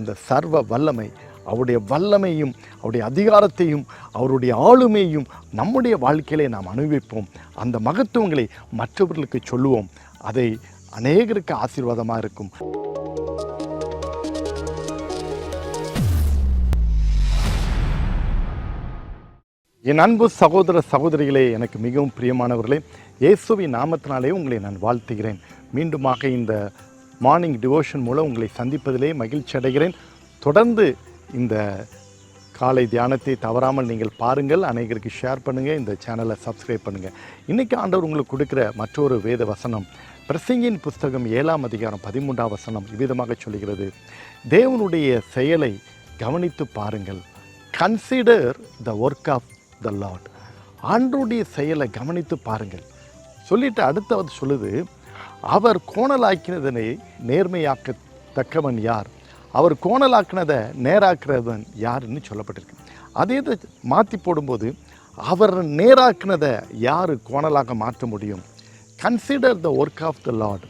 அந்த சர்வ வல்லமை, அவருடைய வல்லமையும் அவருடைய அதிகாரத்தையும் அவருடைய ஆளுமையும் நம்முடைய வாழ்க்கையிலே நாம் அனுபவிப்போம். அந்த மகத்துவங்களை மற்றவர்களுக்கு சொல்லுவோம். அதை அநேகருக்கு ஆசீர்வாதமாக இருக்கும். என் அன்பு சகோதர சகோதரிகளே, எனக்கு மிகவும் பிரியமானவர்களே, இயேசுவின் நாமத்தினாலே உங்களை நான் வாழ்த்துகிறேன். மீண்டுமாக இந்த மார்னிங் டிவோஷன் மூலம் உங்களை சந்திப்பதிலே மகிழ்ச்சி அடைகிறேன். தொடர்ந்து இந்த காலை தியானத்தை தவறாமல் நீங்கள் பாருங்கள், அநேகருக்கு ஷேர் பண்ணுங்கள், இந்த சேனலை சப்ஸ்கிரைப் பண்ணுங்கள். இன்றைக்கி ஆண்டவர் உங்களுக்கு கொடுக்குற மற்றொரு வேத வசனம் பிரசங்கியின் புஸ்தகம் 7ஆம் அதிகாரம் 13ஆம் வசனம் இவ்விதமாக சொல்கிறது, தேவனுடைய செயலை கவனித்து பாருங்கள். Consider the work of the Lord. ஆண்டவருடைய செயலை கவனித்து பாருங்கள் சொல்லிட்டு அடுத்தது சொல்லுது, அவர் கோணலாக்கினதனை நேர்மையாக்கத்தக்கவன் யார், அவர் கோணலாக்கினதை நேராக்குறவன் யாருன்னு சொல்லப்பட்டிருக்கு. அதே இதை மாற்றி போடும்போது அவர் நேராக்கினதை யார் கோணலாக மாற்ற முடியும்? Consider the work of the Lord.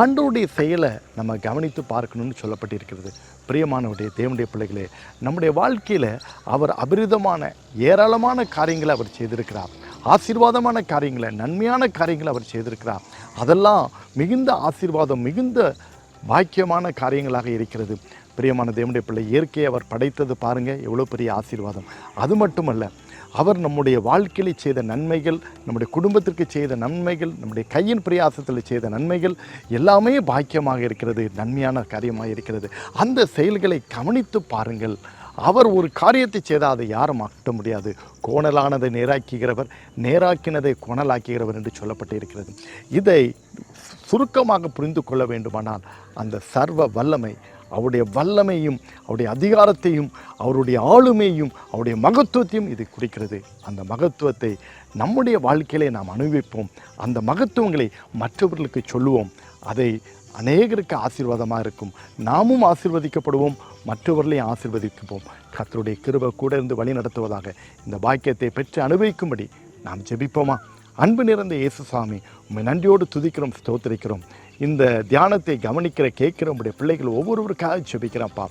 ஆண்டவருடைய செயலை நம்ம கவனித்து பார்க்கணும்னு சொல்லப்பட்டிருக்கிறது. பிரியமானவருடைய தேவனுடைய பிள்ளைகளே, நம்முடைய வாழ்க்கையில் அவர் அபரிதமான ஏராளமான காரியங்களை அவர் செய்திருக்கிறார். ஆசீர்வாதமான காரியங்களை, நன்மையான காரியங்களை அவர் செய்திருக்கிறார். அதெல்லாம் மிகுந்த ஆசீர்வாதம், மிகுந்த பாக்கியமான காரியங்களாக இருக்கிறது. பிரியமான தேவனுடைய பிள்ளை, இயற்கையை அவர் படைத்தது பாருங்கள், எவ்வளோ பெரிய ஆசீர்வாதம். அது மட்டுமல்ல, அவர் நம்முடைய வாழ்க்கையில் செய்த நன்மைகள், நம்முடைய குடும்பத்திற்கு செய்த நன்மைகள், நம்முடைய கையின் பிரயாசத்தில் செய்த நன்மைகள் எல்லாமே பாக்கியமாக இருக்கிறது, நன்மையான காரியமாக இருக்கிறது. அந்த செயல்களை கவனித்து பாருங்கள். அவர் ஒரு காரியத்தை செய்தால் அதை யாரும் மாற்ற முடியாது. கோணலானதை நேராக்குகிறவர், நேராக்கினதை கோணலாக்குகிறவர் என்று சொல்லப்பட்டு இருக்கிறது. இதை சுருக்கமாக புரிந்து கொள்ள வேண்டுமானால் அந்த சர்வ வல்லமை, அவருடைய வல்லமையும் அவருடைய அதிகாரத்தையும் அவருடைய ஆளுமையும் அவருடைய மகத்துவத்தையும் இது குறிக்கிறது. அந்த மகத்துவத்தை நம்முடைய வாழ்க்கையிலே நாம் அனுபவிப்போம். அந்த மகத்துவங்களை மற்றவர்களுக்கு சொல்லுவோம். அதை அநேகருக்கு ஆசீர்வாதமாக இருக்கும். நாமும் ஆசீர்வதிக்கப்படுவோம், மற்றவர்களையும் ஆசீர்வதிப்போம். கர்த்தருடைய கிருபை கூட இருந்து வழி நடத்துவதாக. இந்த பாக்கியத்தை பெற்று அனுபவிக்கும்படி நாம் ஜெபிப்போமா? அன்பு நிறைந்த இயேசுசாமி, உம்மை நன்றியோடு துதிக்கிறோம், ஸ்தோத்திரிக்கிறோம். இந்த தியானத்தை கவனிக்கிற கேட்கிற உங்களுடைய பிள்ளைகள் ஒவ்வொருவருக்காக ஜெபிக்கிறப்பா.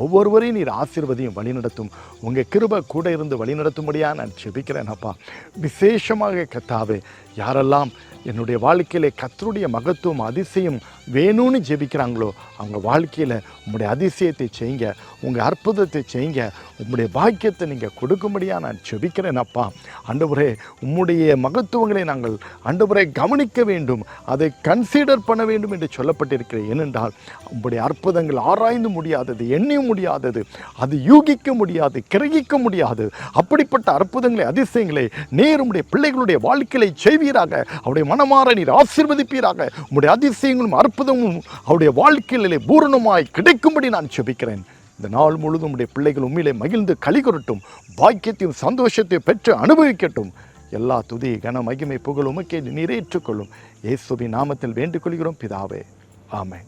ஒவ்வொருவரையும் நீர் ஆசீர்வதியும் வழிநடத்தும். உங்கள் கிருபை கூட இருந்து வழிநடத்தும்படியாக நான் ஜெபிக்கிறேனப்பா. விசேஷமாக கர்த்தாவே, யாரெல்லாம் என்னுடைய வாழ்க்கையிலே கர்த்தருடைய மகத்துவம் அதிசயம் வேணும்னு ஜெபிக்கிறாங்களோ அவங்க வாழ்க்கையில் உங்களுடைய அதிசயத்தை செய்யுங்க, உங்கள் அற்புதத்தை செய்யுங்க, உங்களுடைய பாக்கியத்தை நீங்கள் கொடுக்கும்படியாக நான் ஜெபிக்கிறேனப்பா. ஆண்டவரே, உம்முடைய மகத்துவங்களை நாங்கள் ஆண்டவரே கவனிக்க வேண்டும், அதை கன்சிடர் பண்ண வேண்டும் என்று சொல்லப்பட்டிருக்கிறேன். ஏனென்றால் உங்களுடைய அற்புதங்கள் ஆராய்ந்து முடியாதது, எண்ணியும் முடியாதது, அது யூகிக்க முடியாது, கிரகிக்க முடியாது. அப்படிப்பட்ட அற்புதங்களை, அதிசயங்களை நீர் உம்முடைய பிள்ளைகளுடைய வாழ்க்கையை செய்வீராக. அவருடைய மனமாற நீர் ஆசீர்வதிப்பீராக. உம்முடைய அதிசயங்களும் அற்புதமும் அவருடைய வாழ்க்கையிலே பூரணமாய் கிடைக்கும்படி நான் ஜெபிக்கிறேன். இந்த நாள் முழுதும் உடைய பிள்ளைகள் உண்மையிலே மகிழ்ந்து களிகொறட்டும், பாக்கியத்தையும் சந்தோஷத்தையும் பெற்று அனுபவிக்கட்டும். எல்லா துதி கன மகிமை புகழ் உமக்கே நீரேற்றுக்கொள்ளும். இயேசுவின் நாமத்தில் வேண்டிக் கொள்கிறோம் பிதாவே, ஆமென்.